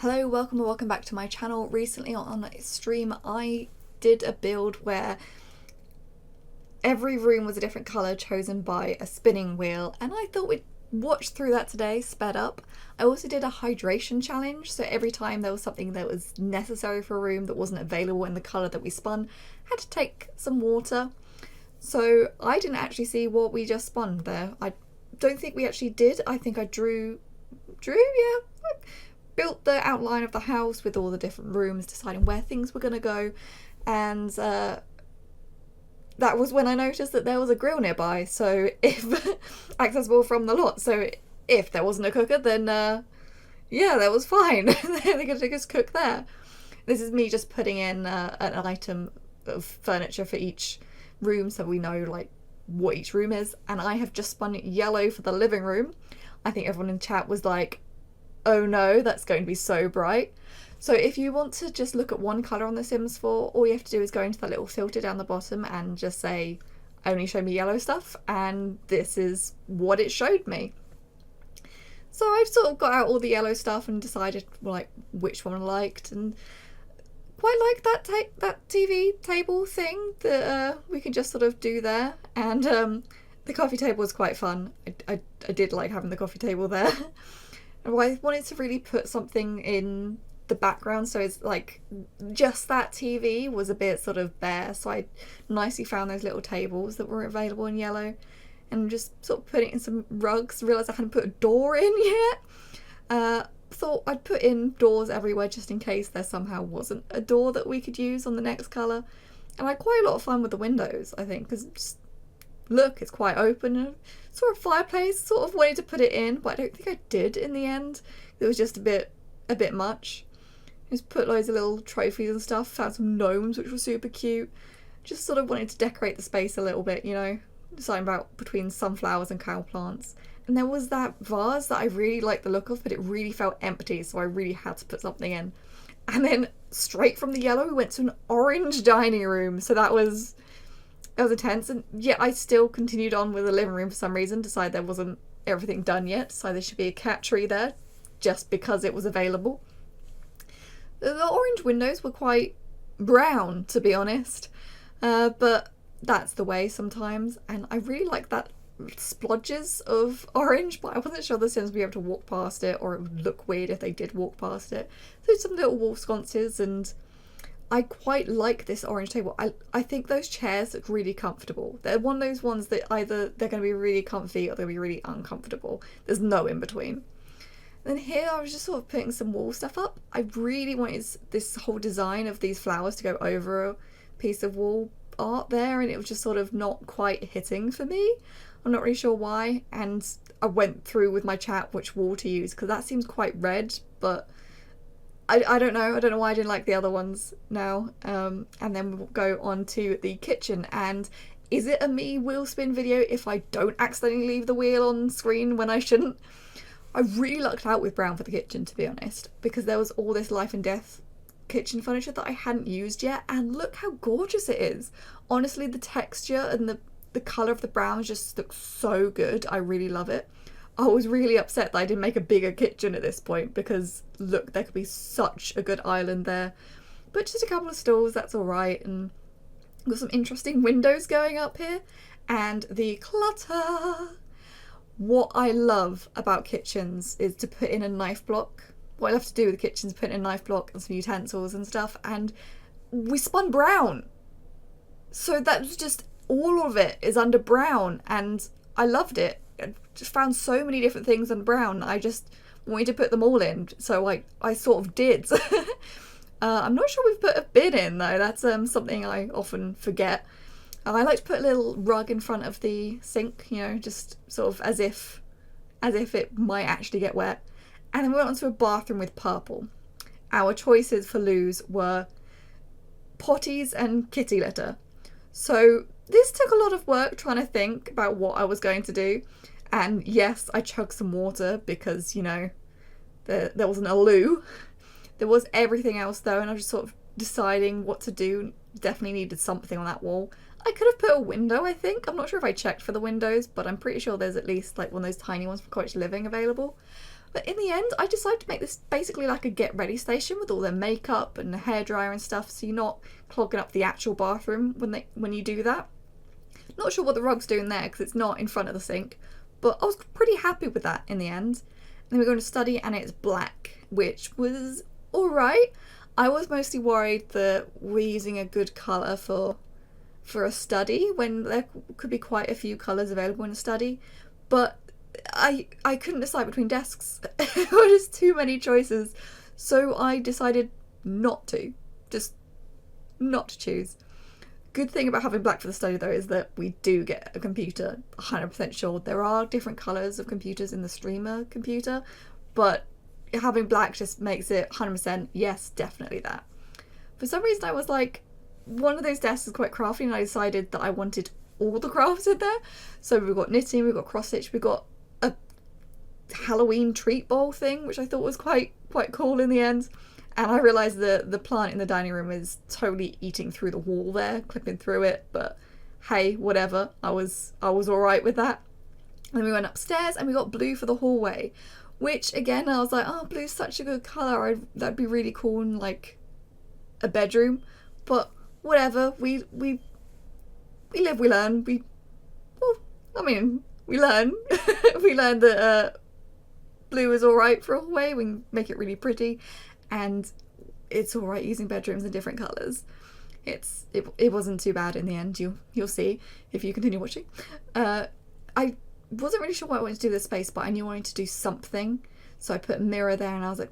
Hello, welcome or welcome back to my channel. Recently on a stream I did a build where every room was a different colour chosen by a spinning wheel, and I thought we'd watch through that today, sped up. I also did a hydration challenge, so every time there was something that was necessary for a room that wasn't available in the colour that we spun, I had to take some water. So I didn't actually see what we just spun there. I don't think we actually did. I think I drew, yeah. Built the outline of the house with all the different rooms, deciding where things were going to go, and that was when I noticed that there was a grill nearby, so if accessible from the lot, so if there wasn't a cooker, then yeah, that was fine. They could just cook there. This is me just putting in an item of furniture for each room so we know like what each room is, and I have just spun yellow for the living room. I think everyone in chat was like, oh no, that's going to be so bright. So if you want to just look at one colour on The Sims 4, all you have to do is go into that little filter down the bottom and just say, only show me yellow stuff, and this is what it showed me. So I've sort of got out all the yellow stuff and decided like which one I liked, and quite like that TV table thing that we can just sort of do there. And the coffee table was quite fun. I did like having the coffee table there. I wanted to really put something in the background, so it's like just that TV was a bit sort of bare, so I nicely found those little tables that were available in yellow and just sort of put it in some rugs. Realised I hadn't put a door in yet. Thought I'd put in doors everywhere just in case there somehow wasn't a door that we could use on the next colour. And I had quite a lot of fun with the windows, I think, because just look, it's quite open. Sort of fireplace, sort of wanted to put it in, but I don't think I did in the end. It was just a bit much. Just put loads of little trophies and stuff, found some gnomes which were super cute. Just sort of wanted to decorate the space a little bit, you know, deciding about between sunflowers and cow plants. And there was that vase that I really liked the look of, but it really felt empty, so I really had to put something in. And then straight from the yellow we went to an orange dining room, so that was intense. And yet I still continued on with the living room for some reason, decided there wasn't everything done yet, so there should be a cat tree there just because it was available. The orange windows were quite brown, to be honest, but that's the way sometimes, and I really like that splodges of orange, but I wasn't sure the Sims would be able to walk past it, or it would look weird if they did walk past it. So some little wall sconces, and I quite like this orange table. I think those chairs look really comfortable. They're one of those ones that either they're going to be really comfy or they're going to be really uncomfortable. There's no in between. And then here I was just sort of putting some wall stuff up. I really wanted this whole design of these flowers to go over a piece of wall art there, and it was just sort of not quite hitting for me. I'm not really sure why, and I went through with my chat which wall to use because that seems quite red, but I don't know. I don't know why I didn't like the other ones now. And then we'll go on to the kitchen. And is it a me wheel spin video if I don't accidentally leave the wheel on screen when I shouldn't? I really lucked out with brown for the kitchen, to be honest, because there was all this life and death kitchen furniture that I hadn't used yet. And look how gorgeous it is. Honestly, the texture and the colour of the brown just looks so good. I really love it. I was really upset that I didn't make a bigger kitchen at this point because look, there could be such a good island there. But just a couple of stools, that's alright, and got some interesting windows going up here. And the clutter. What I love about kitchens is to put in a knife block. What I love to do with the kitchen is put in a knife block and some utensils and stuff, and we spun brown. So that was just, all of it is under brown, and I loved it. I just found so many different things on brown. I just wanted to put them all in, so I sort of did. I'm not sure we've put a bin in though. That's something I often forget. I like to put a little rug in front of the sink, you know, just sort of as if it might actually get wet. And then we went on to a bathroom with purple. Our choices for loos were potties and kitty litter. So this took a lot of work trying to think about what I was going to do. And yes, I chugged some water because, you know, there wasn't a loo. There was everything else though, and I was just sort of deciding what to do. Definitely needed something on that wall. I could have put a window, I think. I'm not sure if I checked for the windows, but I'm pretty sure there's at least like one of those tiny ones for cottage living available. But in the end, I decided to make this basically like a get ready station with all their makeup and the hairdryer and stuff, so you're not clogging up the actual bathroom when you do that. Not sure what the rug's doing there because it's not in front of the sink, but I was pretty happy with that in the end. And then we're going to study and it's black, which was alright. I was mostly worried that we're using a good colour for a study when there could be quite a few colours available in a study, but I couldn't decide between desks. There were just too many choices, so I decided not to choose. Good thing about having black for the study though is that we do get a computer, 100% sure. There are different colours of computers in the streamer computer, but having black just makes it 100% yes, definitely that. For some reason I was like, one of those desks is quite crafty and I decided that I wanted all the crafts in there. So we've got knitting, we've got cross stitch, we've got a Halloween treat bowl thing, which I thought was quite cool in the end. And I realised the plant in the dining room is totally eating through the wall there, clipping through it, but hey, whatever. I was alright with that. And then we went upstairs and we got blue for the hallway, which again I was like, oh, blue's such a good colour, that'd be really cool in like a bedroom. But whatever, we live, we learn. We learn. We learned that blue is alright for a hallway. We can make it really pretty, and it's alright using bedrooms in different colours. It wasn't too bad in the end. You'll see if you continue watching. I wasn't really sure what I wanted to do with this space, but I knew I wanted to do something, so I put a mirror there, and I was like,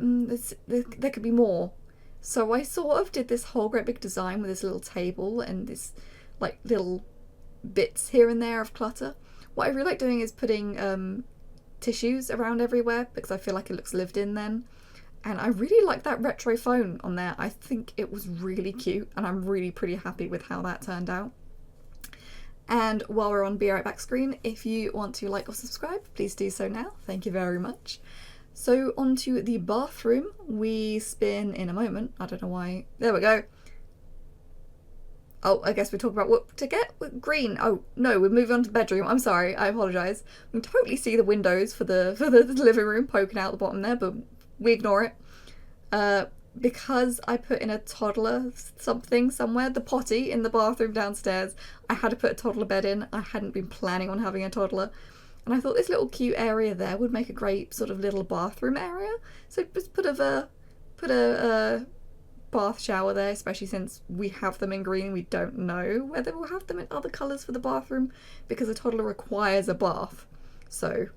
there could be more. So I sort of did this whole great big design with this little table and this like little bits here and there of clutter. What I really like doing is putting tissues around everywhere because I feel like it looks lived in then. And I really like that retro phone on there. I think it was really cute and I'm really pretty happy with how that turned out. And while we're on Be Right Back screen, if you want to like or subscribe, please do so now. Thank you very much. So onto the bathroom, we spin in a moment. I don't know why. There we go. Oh, I guess we talk about what to get. Green. Oh no, we're moving on to the bedroom. I'm sorry. I apologise. We can totally see the windows for the living room poking out the bottom there, but we ignore it. Because I put in a toddler something somewhere, the potty in the bathroom downstairs. I had to put a toddler bed in. I hadn't been planning on having a toddler. And I thought this little cute area there would make a great sort of little bathroom area. So just put a bath shower there, especially since we have them in green. We don't know whether we'll have them in other colours for the bathroom because a toddler requires a bath. So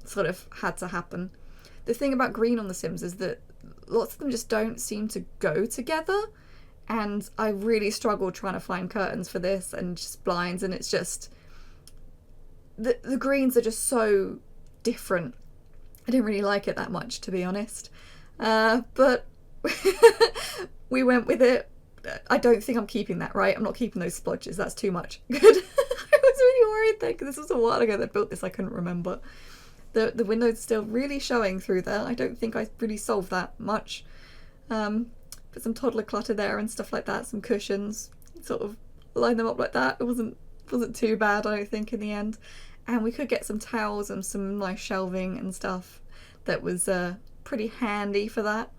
sort of had to happen. The thing about green on The Sims is that lots of them just don't seem to go together. And I really struggled trying to find curtains for this and just blinds, and it's just... The greens are just so different. I didn't really like it that much, to be honest. But we went with it. I don't think I'm keeping that, right? I'm not keeping those splodges. That's too much. Good. I was really worried there because this was a while ago that I built this. I couldn't remember. The window's still really showing through there. I don't think I really solved that much. Put some toddler clutter there and stuff like that. Some cushions. Sort of line them up like that. It wasn't too bad, I don't think, in the end. And we could get some towels and some nice shelving and stuff that was pretty handy for that.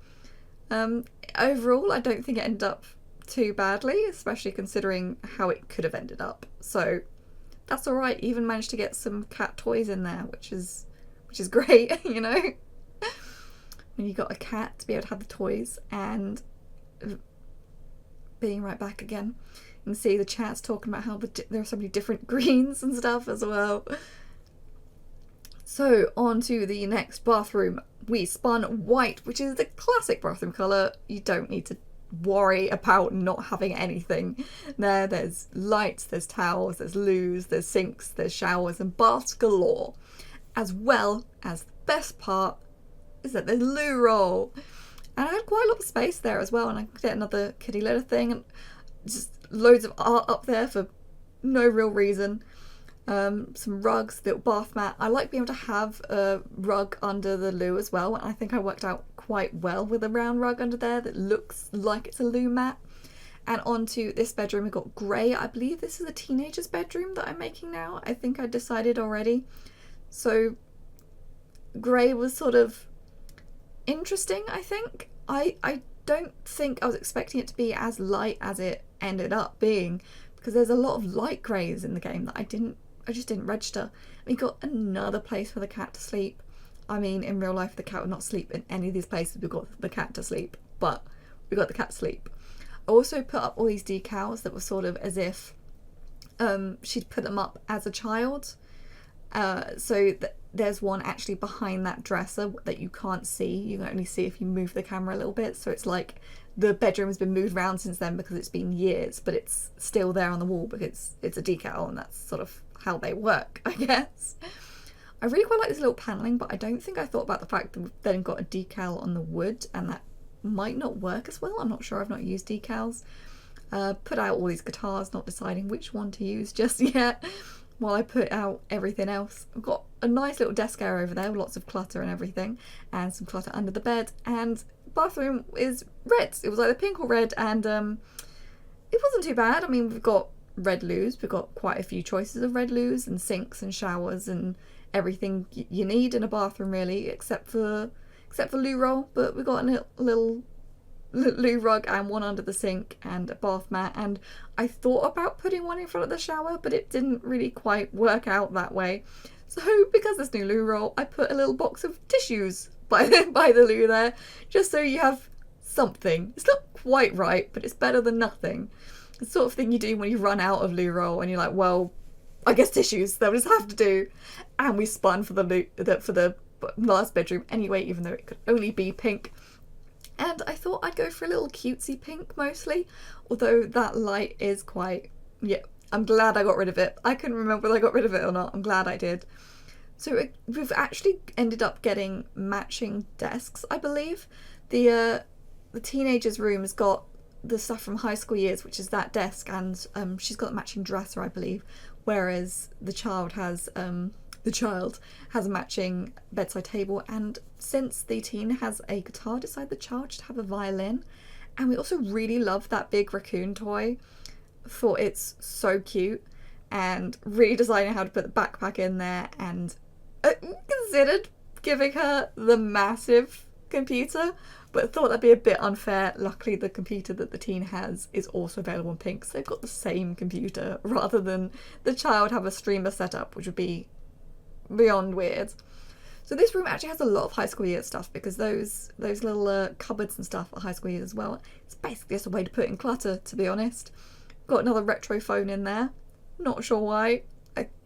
Overall, I don't think it ended up too badly, especially considering how it could have ended up. So that's alright. Even managed to get some cat toys in there, which is great, you know? When you got a cat to be able to have the toys. And being right back again. You can see the chat's talking about how there are so many different greens and stuff as well. So on to the next bathroom. We spun white, which is the classic bathroom colour. You don't need to worry about not having anything there. There's lights, there's towels, there's loos, there's sinks, there's showers and baths galore. As well as the best part is that there's loo roll. And I had quite a lot of space there as well, and I could get another kitty litter thing and just loads of art up there for no real reason. Some rugs, little bath mat. I like being able to have a rug under the loo as well, and I think I worked out quite well with a round rug under there that looks like it's a loo mat. And onto this bedroom, we've got grey. I believe this is a teenager's bedroom that I'm making now. I think I decided already. So grey was sort of interesting, I think. I don't think I was expecting it to be as light as it ended up being, because there's a lot of light greys in the game that I just didn't register. We got another place for the cat to sleep. I mean, in real life, the cat would not sleep in any of these places. We got the cat to sleep, but we got the cat to sleep. I also put up all these decals that were sort of as if she'd put them up as a child. There's one actually behind that dresser that you can't see. You can only see if you move the camera a little bit. So it's like the bedroom has been moved around since then because it's been years, but it's still there on the wall because it's a decal, and that's sort of how they work, I guess. I really quite like this little panelling, but I don't think I thought about the fact that we've then got a decal on the wood, and that might not work as well. I'm not sure, I've not used decals. Put out all these guitars, not deciding which one to use just yet, while I put out everything else. I've got a nice little desk area over there with lots of clutter and everything, and some clutter under the bed, and the bathroom is red. It was either pink or red, and it wasn't too bad. I mean, we've got red loos, we've got quite a few choices of red loos, and sinks and showers and everything you need in a bathroom really, except for loo roll. But we've got a little loo rug and one under the sink and a bath mat, and I thought about putting one in front of the shower, but it didn't really quite work out that way. So because there's no loo roll, I put a little box of tissues by the loo there, just so you have something. It's not quite right, but it's better than nothing. The sort of thing you do when you run out of loo roll and you're like, well, I guess tissues, they'll just have to do. And we spun for the last bedroom anyway, even though it could only be pink. And I thought I'd go for a little cutesy pink mostly, although that light is quite, yeah, I'm glad I got rid of it. I couldn't remember whether I got rid of it or not. I'm glad I did. So we've actually ended up getting matching desks, I believe. The teenager's room has got the stuff from high school years, which is that desk, and she's got a matching dresser, I believe, whereas the child has a matching bedside table. And since the teen has a guitar, decided the child should have a violin. And we also really love that big raccoon toy. Thought it's so cute, and really deciding how to put the backpack in there, and considered giving her the massive computer, but thought that'd be a bit unfair. Luckily the computer that the teen has is also available in pink, so they've got the same computer rather than the child have a streamer set up, which would be beyond weird. So this room actually has a lot of high school year stuff, because those little cupboards and stuff are high school years as well. It's basically just a way to put in clutter, to be honest. Got another retro phone in there, not sure why.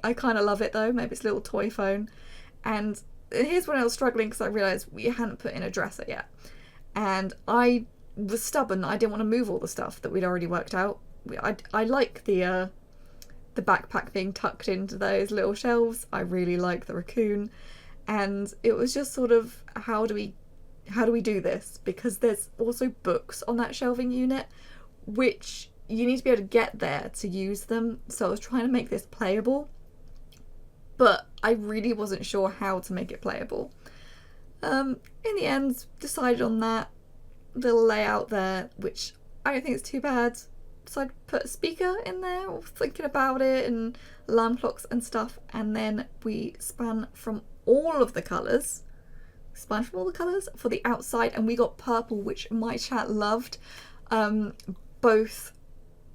I kind of love it though, maybe it's a little toy phone. And here's when I was struggling, because I realised we hadn't put in a dresser yet, and I was stubborn. I didn't want to move all the stuff that we'd already worked out. I like the backpack being tucked into those little shelves. I really like the raccoon, and it was just sort of, how do we do this? Because there's also books on that shelving unit, which you need to be able to get there to use them. So I was trying to make this playable, but I really wasn't sure how to make it playable. In the end, decided on that little layout there, which I don't think it's too bad. So I'd put a speaker in there, thinking about it, and alarm clocks and stuff, and then we span from all the colours for the outside, and we got purple, which my chat loved. Both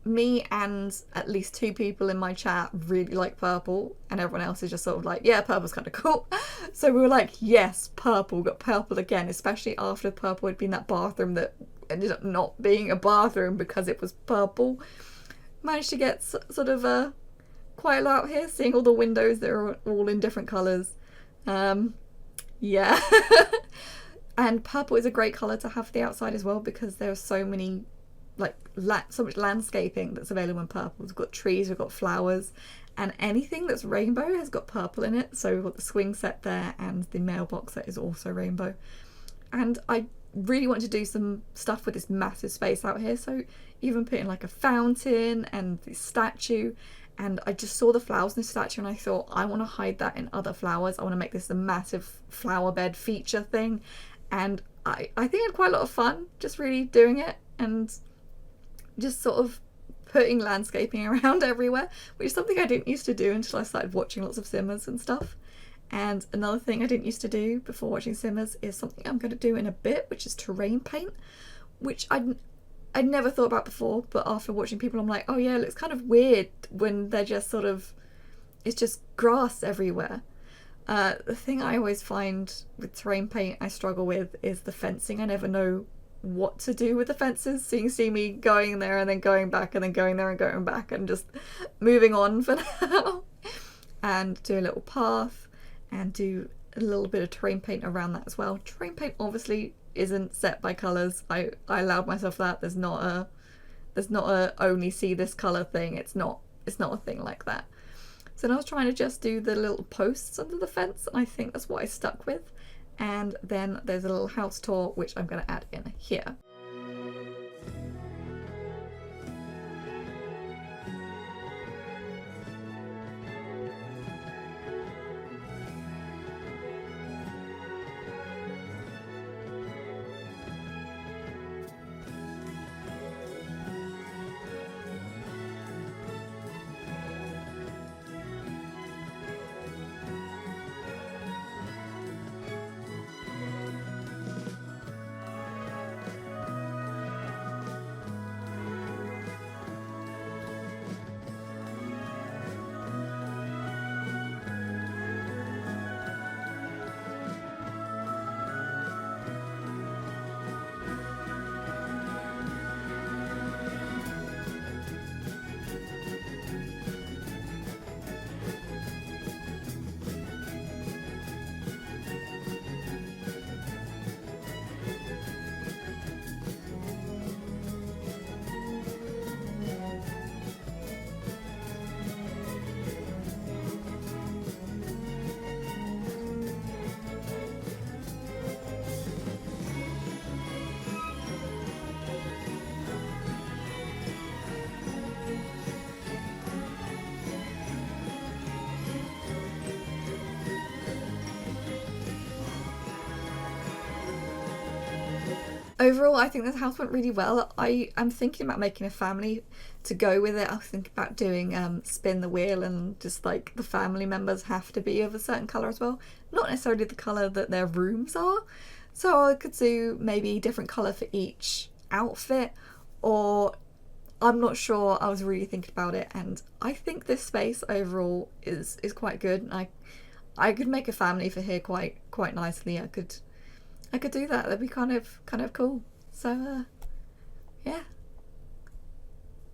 me and at least 2 people in my chat really like purple, and everyone else is just sort of like, yeah, purple's kind of cool. So we were like, yes, purple. Got purple again, especially after purple had been that bathroom that ended up not being a bathroom because it was purple. Managed to get sort of quite a lot out here, seeing all the windows that are all in different colours. Yeah. And purple is a great colour to have for the outside as well, because there are so many, like, so much landscaping that's available in purple. We've got trees, we've got flowers, and anything that's rainbow has got purple in it. So we've got the swing set there, and the mailbox set is also rainbow. And I really want to do some stuff with this massive space out here, so even putting like a fountain and the statue. And I just saw the flowers in the statue, and I thought, I want to hide that in other flowers. I want to make this a massive flower bed feature thing. And I think I had quite a lot of fun just really doing it, and just sort of putting landscaping around everywhere, which is something I didn't used to do until I started watching lots of Simmers and stuff. And another thing I didn't used to do before watching Simmers is something I'm going to do in a bit, which is terrain paint, which I'd never thought about before, but after watching people I'm like, oh yeah, it looks kind of weird when they're just sort of, it's just grass everywhere. The thing I always find with terrain paint I struggle with is the fencing. I never know what to do with the fences, so you can see me going there and then going back and then going there and going back and just moving on for now. And do a little path and do a little bit of terrain paint around that as well. Terrain paint obviously isn't set by colours. I allowed myself that. There's not a only see this colour thing. It's not a thing like that. So now I was trying to just do the little posts under the fence, and I think that's what I stuck with. And then there's a little house tour which I'm going to add in here. Overall, I think this house went really well. I'm thinking about making a family to go with it. I was thinking about doing spin the wheel, and just like the family members have to be of a certain colour as well. Not necessarily the colour that their rooms are. So I could do maybe different colour for each outfit, or I'm not sure. I was really thinking about it, and I think this space overall is quite good. And I could make a family for here quite nicely. I could do that. That'd be kind of cool. So yeah.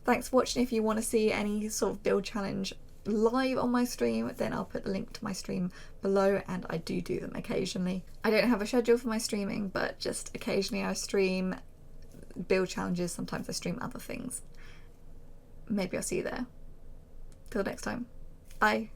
Thanks for watching. If you want to see any sort of build challenge live on my stream, then I'll put the link to my stream below, and I do them occasionally. I don't have a schedule for my streaming, but just occasionally I stream build challenges. Sometimes I stream other things. Maybe I'll see you there. Till next time. Bye.